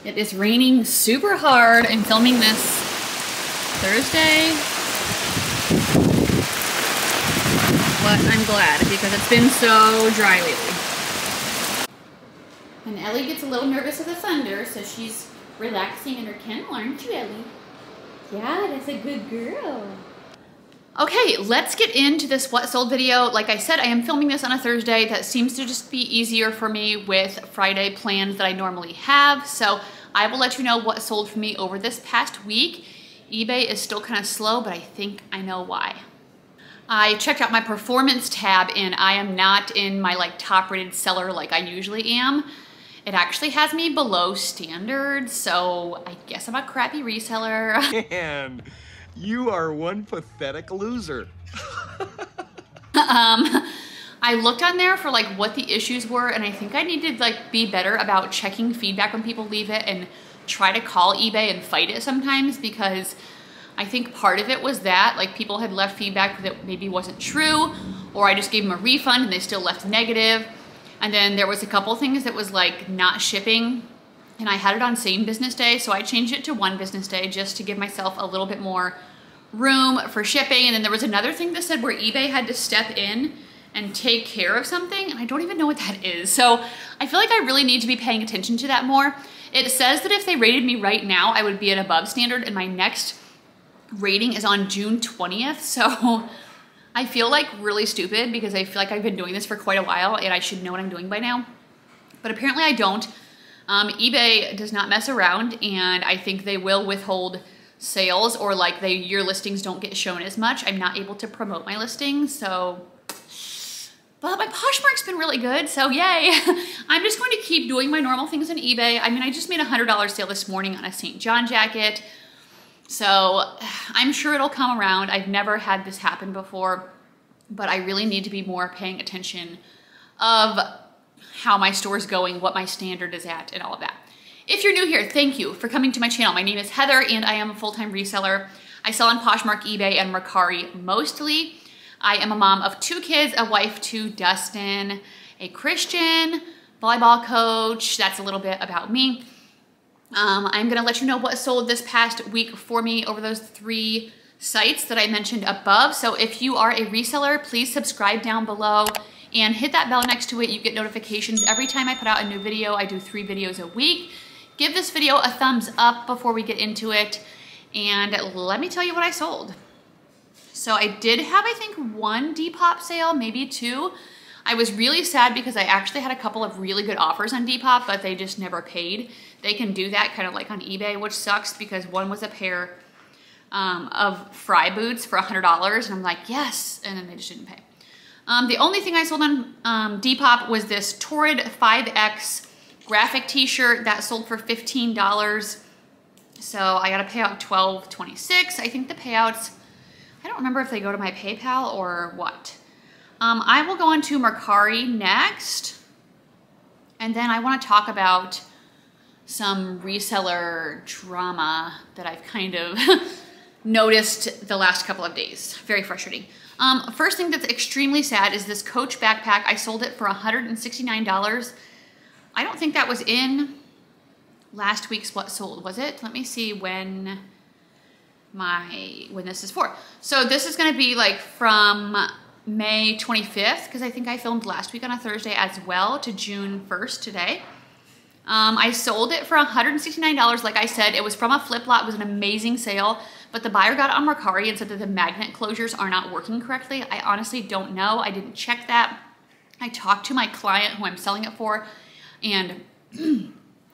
It is raining super hard. I'm filming this Thursday. But I'm glad because it's been so dry lately. And Ellie gets a little nervous with the thunder, so she's relaxing in her kennel, aren't you, Ellie? Yeah, that's a good girl. Okay, let's get into this what sold video. Like I said, I am filming this on a Thursday. That seems to just be easier for me with Friday plans that I normally have. So I will let you know what sold for me over this past week. eBay is still kind of slow, but I think I know why. I checked out my performance tab and I am not in my like top rated seller like I usually am. It actually has me below standard, so I guess I'm a crappy reseller. And you are one pathetic loser. I looked on there for like what the issues were, and I think I need to like be better about checking feedback when people leave it and try to call eBay and fight it sometimes, because I think part of it was that like people had left feedback that maybe wasn't true, or I just gave them a refund and they still left negative. And then there was a couple things that was like not shipping, and I had it on same business day, so I changed it to one business day just to give myself a little bit more room for shipping. And then there was another thing that said where eBay had to step in and take care of something, and I don't even know what that is. So I feel like I really need to be paying attention to that more. It says that if they rated me right now, I would be at above standard, and my next rating is on June 20th. So I feel like really stupid because I feel like I've been doing this for quite a while and I should know what I'm doing by now. But apparently I don't. eBay does not mess around, and I think they will withhold sales, or like your listings don't get shown as much. I'm not able to promote my listings, so. But my Poshmark's been really good, so yay. I'm just going to keep doing my normal things on eBay. I mean, I just made a $100 sale this morning on a St. John jacket. So I'm sure it'll come around. I've never had this happen before, but I really need to be more paying attention of how my store's going, what my standard is at, and all of that. If you're new here, thank you for coming to my channel. My name is Heather, and I am a full-time reseller. I sell on Poshmark, eBay, and Mercari mostly. I am a mom of 2 kids, a wife to Dustin, a Christian volleyball coach. That's a little bit about me. I'm gonna let you know what sold this past week for me over those 3 sites that I mentioned above. So if you are a reseller, please subscribe down below and hit that bell next to it. You get notifications every time I put out a new video. I do 3 videos a week. Give this video a thumbs up before we get into it, and let me tell you what I sold. So I did have, I think, 1 Depop sale, maybe 2. I was really sad because I actually had a couple of really good offers on Depop, but they just never paid. They can do that kind of like on eBay, which sucks because one was a pair of Fry boots for $100, and I'm like, yes, and then they just didn't pay. The only thing I sold on Depop was this Torrid 5X graphic t-shirt that sold for $15. So I got a payout of $12.26. I think the payouts, I don't remember if they go to my PayPal or what. I will go on to Mercari next, and then I want to talk about some reseller drama that I've kind of noticed the last couple of days. Very frustrating. First thing that's extremely sad is this Coach backpack. I sold it for $169. I don't think that was in last week's what sold, was it? Let me see when this is for. So this is gonna be like from May 25th, because I think I filmed last week on a Thursday as well, to June 1st today. I sold it for $169. Like I said, it was from a flip lot. It was an amazing sale, but the buyer got it on Mercari and said that the magnet closures are not working correctly. I honestly don't know. I didn't check that. I talked to my client who I'm selling it for, and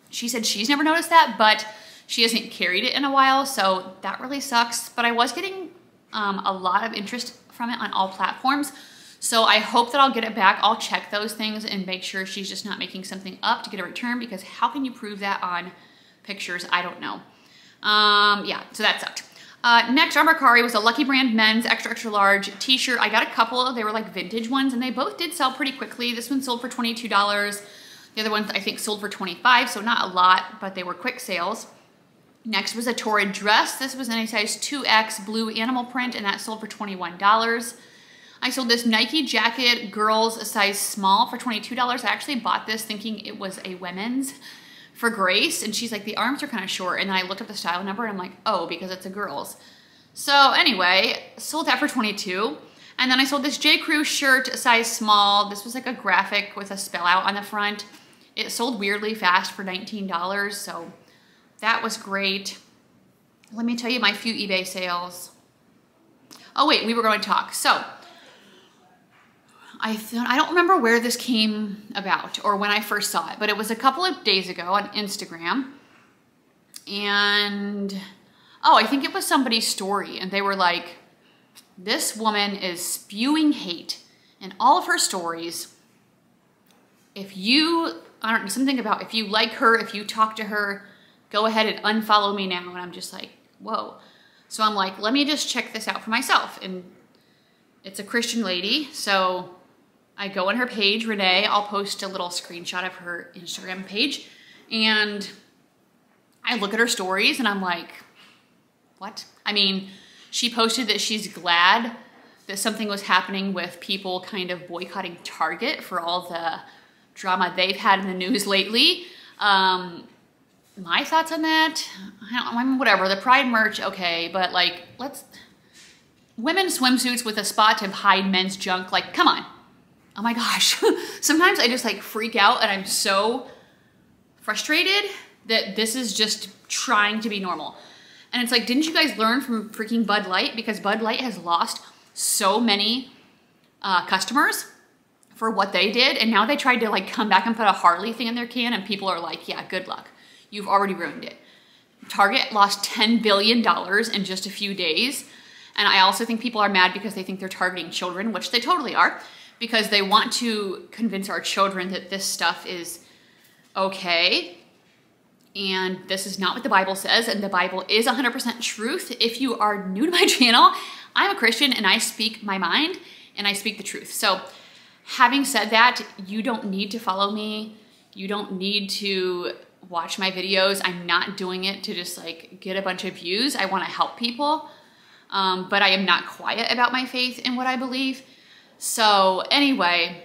she said she's never noticed that, but she hasn't carried it in a while, so that really sucks. But I was getting a lot of interest from it on all platforms, so I hope that I'll get it back. I'll check those things and make sure she's just not making something up to get a return, because how can you prove that on pictures? I don't know. Yeah, so that sucked. Next on Mercari was a Lucky Brand men's extra extra large t-shirt. I got a couple. They were like vintage ones, and they both did sell pretty quickly. This one sold for $22. The other ones I think sold for $25, so not a lot, but they were quick sales. Next was a Torrid dress. This was in a size 2X blue animal print, and that sold for $21. I sold this Nike jacket, girls, a size small, for $22. I actually bought this thinking it was a women's for Grace, and she's like, the arms are kind of short. And then I looked up the style number and I'm like, oh, because it's a girl's. So anyway, sold that for $22. And then I sold this J. Crew shirt, size small. This was like a graphic with a spell out on the front. It sold weirdly fast for $19, so that was great. Let me tell you my few eBay sales. Oh wait, we were going to talk. So I don't remember where this came about or when I first saw it, but it was a couple of days ago on Instagram. And oh, I think it was somebody's story, and they were like, this woman is spewing hate in all of her stories. If you, I don't know, something about if you like her, if you talk to her, go ahead and unfollow me now. And I'm just like, whoa. So I'm like, let me just check this out for myself. And it's a Christian lady. So I go on her page, Renee. I'll post a little screenshot of her Instagram page. And I look at her stories and I'm like, what? I mean, she posted that she's glad that something was happening with people kind of boycotting Target for all the drama they've had in the news lately. My thoughts on that, I mean, whatever, the Pride merch, okay, but like, women's swimsuits with a spot to hide men's junk, like, come on. Oh my gosh. Sometimes I just like freak out and I'm so frustrated that this is just trying to be normal. And it's like, didn't you guys learn from freaking Bud Light? Because Bud Light has lost so many customers for what they did. And now they tried to like come back and put a Harley thing in their can and people are like, yeah, good luck. You've already ruined it. Target lost $10 billion in just a few days. And I also think people are mad because they think they're targeting children, which they totally are, because they want to convince our children that this stuff is okay. And this is not what the Bible says, and the Bible is 100% truth. If you are new to my channel, I'm a Christian and I speak my mind and I speak the truth. So having said that, you don't need to follow me. You don't need to watch my videos. I'm not doing it to just like get a bunch of views. I want to help people, but I am not quiet about my faith and what I believe. So anyway,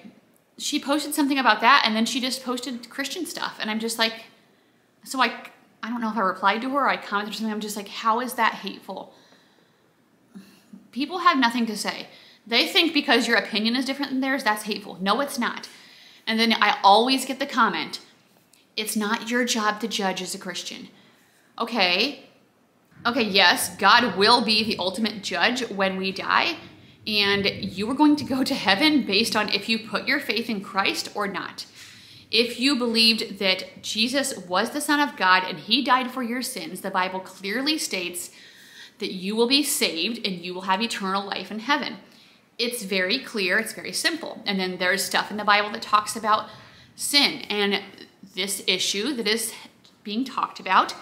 she posted something about that, and then she just posted Christian stuff, and I'm just like, so I don't know if I replied to her or I commented or something. I'm just like, how is that hateful? People have nothing to say. They think because your opinion is different than theirs, that's hateful. No, it's not. And then I always get the comment, it's not your job to judge as a Christian. Okay, yes, God will be the ultimate judge when we die, and you are going to go to heaven based on if you put your faith in Christ or not. If you believed that Jesus was the Son of God and he died for your sins, the Bible clearly states that you will be saved and you will have eternal life in heaven. It's very clear, it's very simple. And then there's stuff in the Bible that talks about sin, and this issue that is being talked about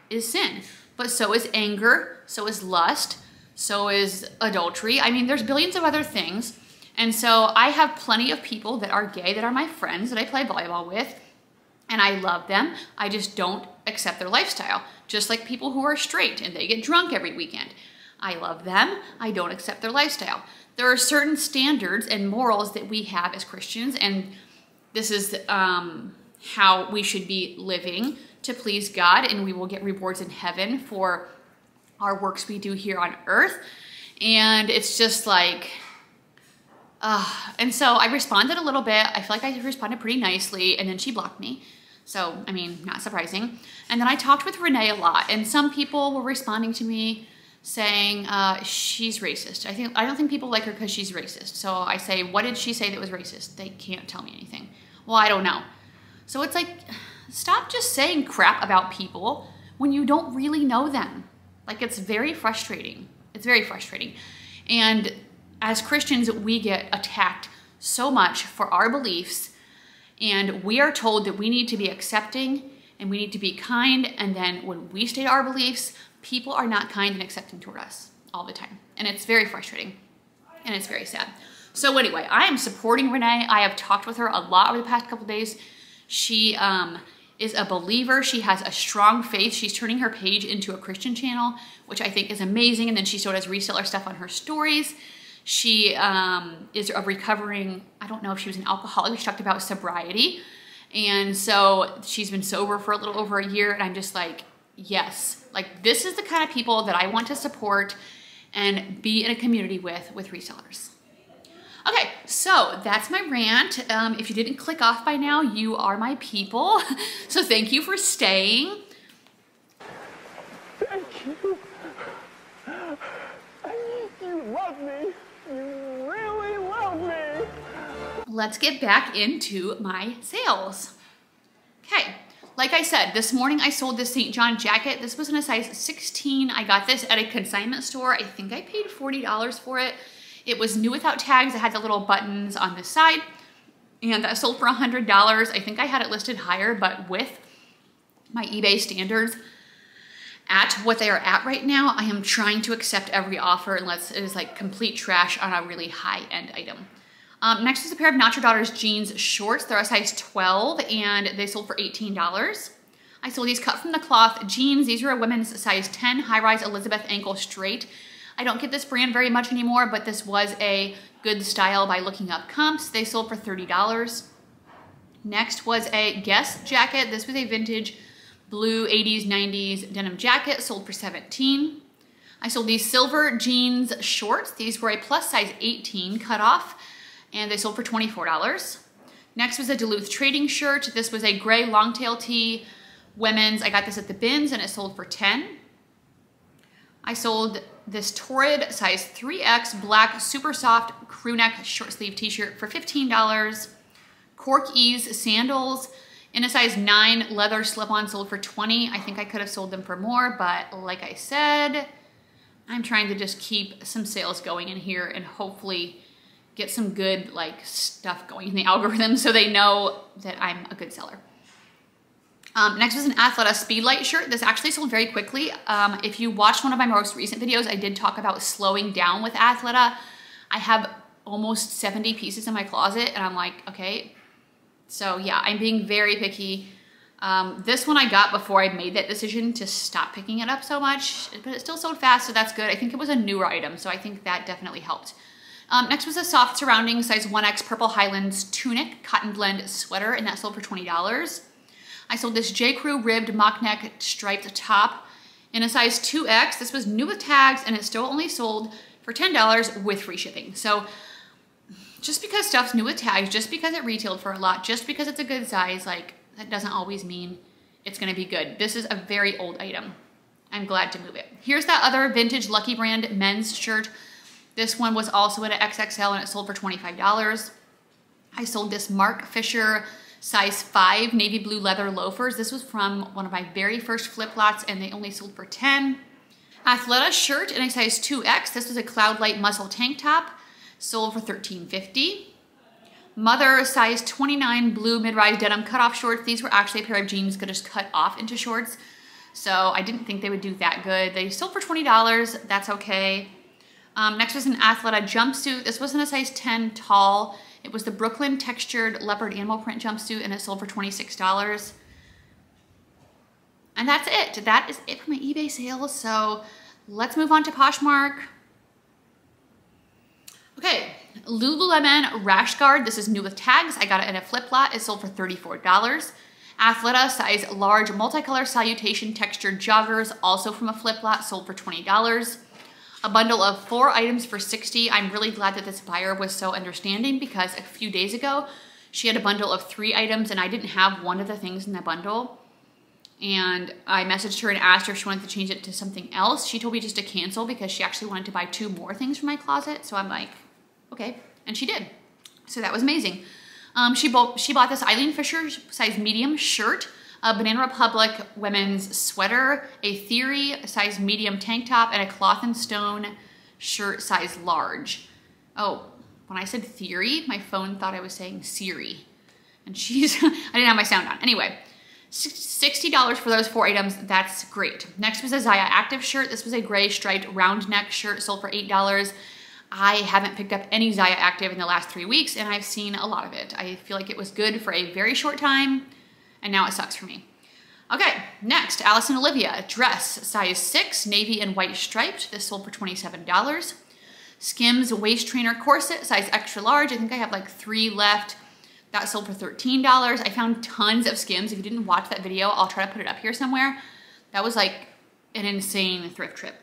is sin. But so is anger, so is lust, so is adultery. I mean, there's billions of other things. And so I have plenty of people that are gay that are my friends that I play volleyball with, and I love them. I just don't accept their lifestyle. Just like people who are straight and they get drunk every weekend. I love them. I don't accept their lifestyle. There are certain standards and morals that we have as Christians, and this is how we should be living to please God, and we will get rewards in heaven for our works we do here on earth. And it's just like, and so I responded a little bit. I feel like I responded pretty nicely, and then she blocked me. So, I mean, not surprising. And then I talked with Renee a lot, and some people were responding to me saying she's racist. I don't think people like her because she's racist. So I say, what did she say that was racist? They can't tell me anything. Well, I don't know. So it's like, stop just saying crap about people when you don't really know them. Like, it's very frustrating. It's very frustrating. And as Christians, we get attacked so much for our beliefs, and we are told that we need to be accepting and we need to be kind, and then when we state our beliefs, people are not kind and accepting toward us all the time. And it's very frustrating, and it's very sad. So anyway, I am supporting Renee. I have talked with her a lot over the past couple days. She is a believer. She has a strong faith. She's turning her page into a Christian channel, which I think is amazing, and then she still does reseller stuff on her stories. She is a recovering, I don't know if she was an alcoholic. She talked about sobriety. And so she's been sober for a little over a year, and I'm just like, yes, like this is the kind of people that I want to support and be in a community with resellers. Okay, so that's my rant. If you didn't click off by now, you are my people. So thank you for staying. Thank you. You love me. You really love me. Let's get back into my sales. Okay, like I said, this morning I sold this St. John jacket. This was in a size 16. I got this at a consignment store. I think I paid $40 for it. It was new without tags. It had the little buttons on the side, and that sold for $100. I think I had it listed higher, but with my eBay standards at what they are at right now, I am trying to accept every offer unless it is like complete trash on a really high-end item. Next is a pair of Not Your Daughter's jeans shorts. They're a size 12 and they sold for $18. I sold these cut from the cloth jeans. These are a women's size 10 high-rise Elizabeth ankle straight. I don't get this brand very much anymore, but this was a good style by looking up comps. They sold for $30. Next was a Guess jacket. This was a vintage blue 80s, 90s denim jacket, sold for $17. I sold these silver jeans shorts. These were a plus size 18 cut off, and they sold for $24. Next was a Duluth trading shirt. This was a gray long tail tee, women's. I got this at the bins and it sold for $10. I sold this Torrid size 3X black super soft crew neck short sleeve t-shirt for $15. Cork Ease sandals in a size 9 leather slip-on sold for $20. I think I could have sold them for more, but like I said, I'm trying to just keep some sales going in here and hopefully get some good like stuff going in the algorithm so they know that I'm a good seller. Next was an Athleta Speedlight shirt. This actually sold very quickly. If you watched one of my most recent videos, I did talk about slowing down with Athleta. I have almost 70 pieces in my closet and I'm like, okay. So yeah, I'm being very picky. This one I got before I made that decision to stop picking it up so much, but it still sold fast, so that's good. I think it was a newer item, so I think that definitely helped. Next was a soft surrounding size 1X purple Highlands tunic cotton blend sweater, and that sold for $20. I sold this J. Crew ribbed mock neck striped top in a size 2X. This was new with tags and it still only sold for $10 with free shipping. So just because stuff's new with tags, just because it retailed for a lot, just because it's a good size, like that doesn't always mean it's gonna be good. This is a very old item. I'm glad to move it. Here's that other vintage Lucky Brand men's shirt. This one was also at an XXL and it sold for $25. I sold this Mark Fisher size 5 navy blue leather loafers. This was from one of my very first flip lots and they only sold for $10. Athleta shirt in a size 2X. This was a Cloudlight muscle tank top, sold for $13.50. Mother size 29 blue mid-rise denim cutoff shorts. These were actually a pair of jeans that just cut off into shorts. So I didn't think they would do that good. They sold for $20, that's okay. Next was an Athleta jumpsuit. This wasn't a size 10 tall. It was the Brooklyn textured leopard animal print jumpsuit and it sold for $26. And that's it. That is it for my eBay sales. So let's move on to Poshmark. Okay, Lululemon rash guard. This is new with tags. I got it in a flip lot. It sold for $34. Athleta size large multicolor salutation textured joggers, also from a flip lot, sold for $20. A bundle of 4 items for $60. I'm really glad that this buyer was so understanding because a few days ago, she had a bundle of 3 items and I didn't have one of the things in the bundle. And I messaged her and asked her if she wanted to change it to something else. She told me just to cancel because she actually wanted to buy 2 more things from my closet. So I'm like, okay, and she did. So that was amazing. She bought this Eileen Fisher size medium shirt, a Banana Republic women's sweater, a Theory size medium tank top, and a Cloth and Stone shirt size large. Oh, when I said Theory, my phone thought I was saying Siri. And I didn't have my sound on. Anyway, $60 for those 4 items, that's great. Next was a Zaya Active shirt. This was a gray striped round neck shirt, sold for $8. I haven't picked up any Zaya Active in the last 3 weeks and I've seen a lot of it. I feel like it was good for a very short time and now it sucks for me. Okay, next, Alice and Olivia dress, size 6, navy and white striped. This sold for $27. Skims waist trainer corset, size extra large. I think I have like 3 left. That sold for $13. I found tons of Skims. If you didn't watch that video, I'll try to put it up here somewhere. That was like an insane thrift trip.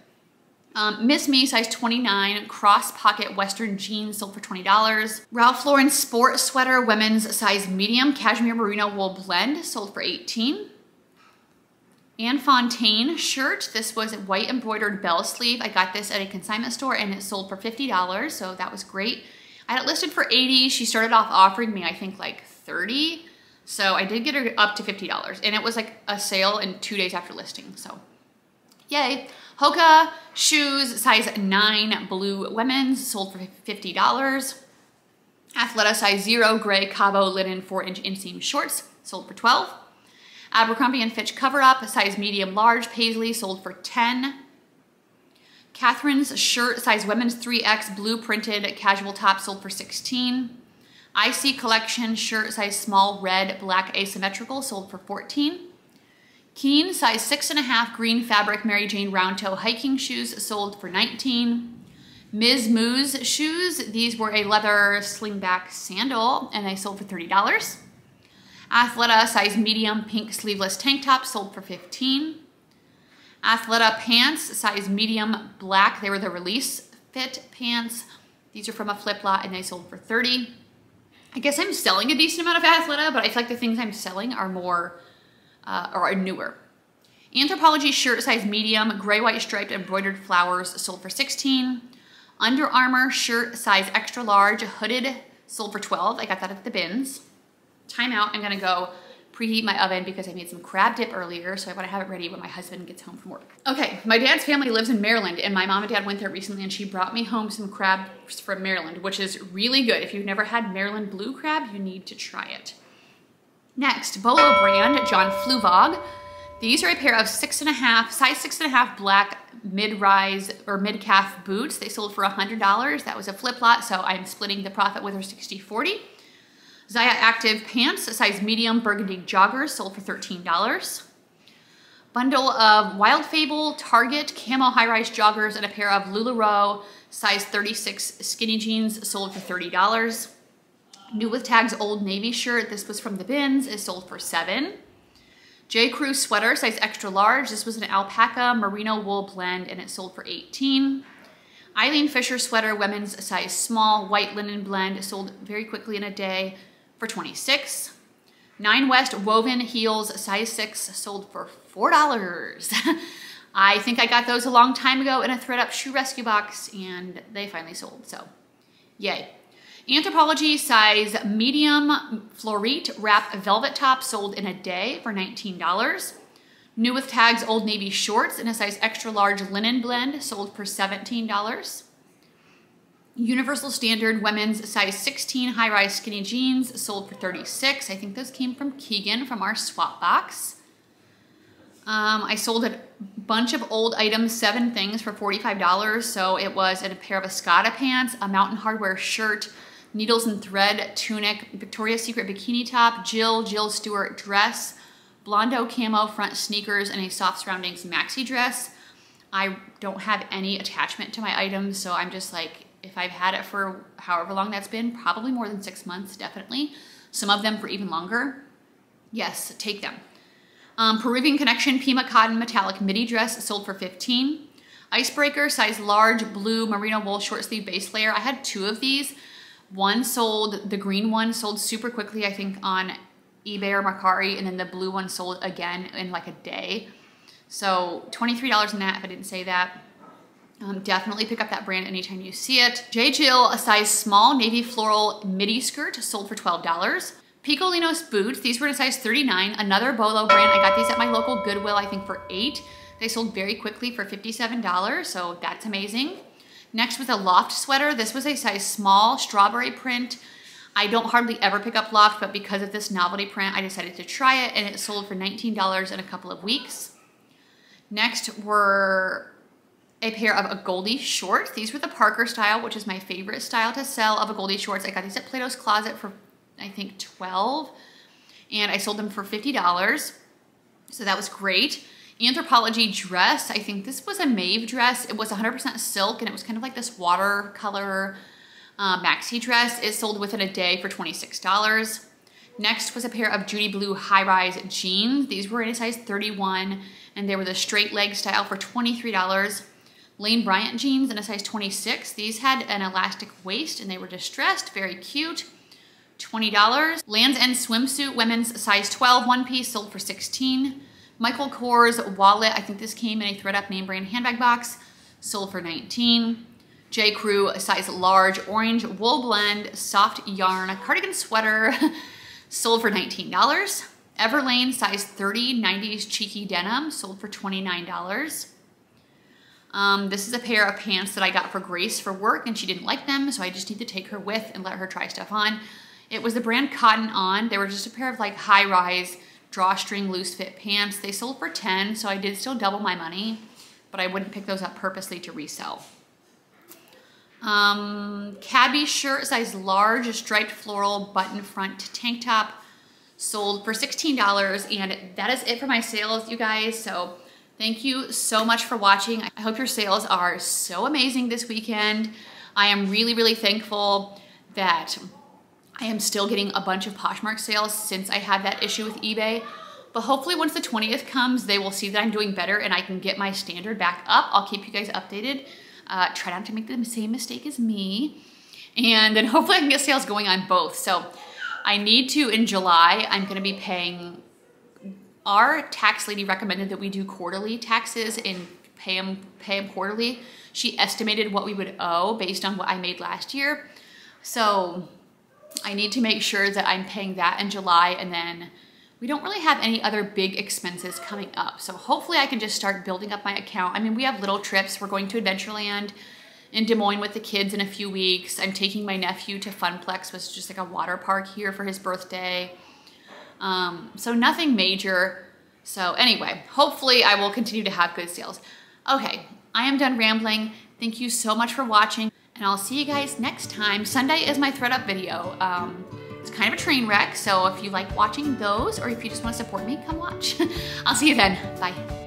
Miss Me, size 29, cross pocket Western jeans sold for $20. Ralph Lauren sport sweater, women's size medium, cashmere merino wool blend sold for $18. Anne Fontaine shirt. This was a white embroidered bell sleeve. I got this at a consignment store and it sold for $50, so that was great. I had it listed for $80. She started off offering me, I think, like $30. So I did get her up to $50, and it was like a sale in 2 days after listing, so yay. Hoka shoes, size 9, blue women's, sold for $50. Athleta size 0, gray Cabo linen 4-inch inseam shorts, sold for $12. Abercrombie & Fitch cover up, size medium large, paisley, sold for $10. Catherine's shirt, size women's 3X, blue printed casual top, sold for $16. IC collection shirt, size small, red, black asymmetrical, sold for $14. Keen, size 6.5, green fabric Mary Jane round toe hiking shoes, sold for $19. Ms. Moo's shoes, these were a leather slingback sandal, and they sold for $30. Athleta size medium pink sleeveless tank top, sold for $15. Athleta pants, size medium black, they were the release fit pants. These are from a flip lot and they sold for $30. I guess I'm selling a decent amount of Athleta, but I feel like the things I'm selling are more, or are newer. Anthropologie shirt, size medium, gray-white striped embroidered flowers, sold for $16. Under Armour shirt, size extra large, hooded, sold for $12. I got that at the bins. Time out, I'm gonna go preheat my oven because I made some crab dip earlier, so I wanna have it ready when my husband gets home from work. Okay, my dad's family lives in Maryland, and my mom and dad went there recently, and she brought me home some crabs from Maryland, which is really good. If you've never had Maryland blue crab, you need to try it. Next, Bolo brand, John Fluvog. These are a pair of size 6.5 black mid-rise or mid-calf boots. They sold for $100. That was a flip lot, so I'm splitting the profit with her 60-40. Zaya Active pants, size medium burgundy joggers, sold for $13. Bundle of Wild Fable Target camo high-rise joggers and a pair of LuLaRoe size 36 skinny jeans, sold for $30. New with Tags Old Navy shirt, this was from the bins, is sold for $7. J. Crew sweater, size extra large. This was an alpaca merino wool blend and it sold for $18. Eileen Fisher sweater, women's size small, white linen blend, sold very quickly in a day for $26. Nine West woven heels, size 6, sold for $4. I think I got those a long time ago in a ThredUp shoe rescue box and they finally sold, so yay. Anthropologie size medium Florite wrap velvet top, sold in a day for $19. New with Tags Old Navy shorts in a size extra large linen blend, sold for $17. Universal Standard women's size 16 high-rise skinny jeans, sold for $36. I think those came from Keegan from our swap box. I sold a bunch of old items, 7 things for $45. So it was in a pair of Escada pants, a Mountain Hardwear shirt, needles and thread tunic, Victoria's Secret bikini top, Jill Stewart dress, Blondo camo front sneakers, and a soft surroundings maxi dress. I don't have any attachment to my items, so I'm just like, if I've had it for however long that's been, probably more than 6 months, definitely. Some of them for even longer. Yes, take them. Peruvian Connection Pima Cotton Metallic Midi Dress, sold for $15. Icebreaker size large blue merino wool short sleeve base layer. I had 2 of these. One sold, the green one sold super quickly, I think on eBay or Mercari, and then the blue one sold again in like a day. So $23 in that, if I didn't say that. Definitely pick up that brand anytime you see it. J. Jill, a size small navy floral midi skirt, sold for $12. Picolinos boots, these were in a size 39, another Bolo brand. I got these at my local Goodwill, I think for $8. They sold very quickly for $57, so that's amazing. Next was a Loft sweater. This was a size small, strawberry print. I don't hardly ever pick up Loft, but because of this novelty print, I decided to try it, and it sold for $19 in a couple of weeks. Next were a pair of a Goldie shorts. These were the Parker style, which is my favorite style to sell of a Goldie shorts. I got these at Plato's Closet for, I think, $12, and I sold them for $50. So that was great. Anthropologie dress, I think this was a Maeve dress. It was 100% silk, and it was kind of like this watercolor maxi dress. It sold within a day for $26. Next was a pair of Judy Blue high-rise jeans. These were in a size 31, and they were the straight leg style for $23. Lane Bryant jeans in a size 26. These had an elastic waist, and they were distressed, very cute. $20. Lands' End swimsuit, women's size 12 one piece, sold for $16. Michael Kors wallet, I think this came in a thread-up name brand handbag box, sold for $19. J. Crew size large orange wool blend soft yarn cardigan sweater, sold for $19. Everlane size 30 90s cheeky denim, sold for $29. This is a pair of pants that I got for Grace for work, and she didn't like them, so I just need to take her with and let her try stuff on. It was the brand Cotton On. They were just a pair of like high-rise drawstring loose fit pants. They sold for $10, so I did still double my money, but I wouldn't pick those up purposely to resell. Cabbie shirt, size large, striped floral button front tank top, sold for $16, and that is it for my sales, you guys. So thank you so much for watching. I hope your sales are so amazing this weekend. I am really, really thankful that I am still getting a bunch of Poshmark sales since I had that issue with eBay. But hopefully once the 20th comes, they will see that I'm doing better and I can get my standard back up. I'll keep you guys updated. Try not to make the same mistake as me. And then hopefully I can get sales going on both. So I need to, in July, I'm gonna be paying, our tax lady recommended that we do quarterly taxes and pay them quarterly. She estimated what we would owe based on what I made last year. So I need to make sure that I'm paying that in July, and then we don't really have any other big expenses coming up. So hopefully I can just start building up my account. I mean, we have little trips. We're going to Adventureland in Des Moines with the kids in a few weeks. I'm taking my nephew to Funplex, which is just like a water park here for his birthday. So nothing major. So anyway, hopefully I will continue to have good sales. Okay, I am done rambling. Thank you so much for watching, and I'll see you guys next time. Sunday is my thread up video. It's kind of a train wreck, so if you like watching those or if you just want to support me, come watch. I'll see you then. Bye.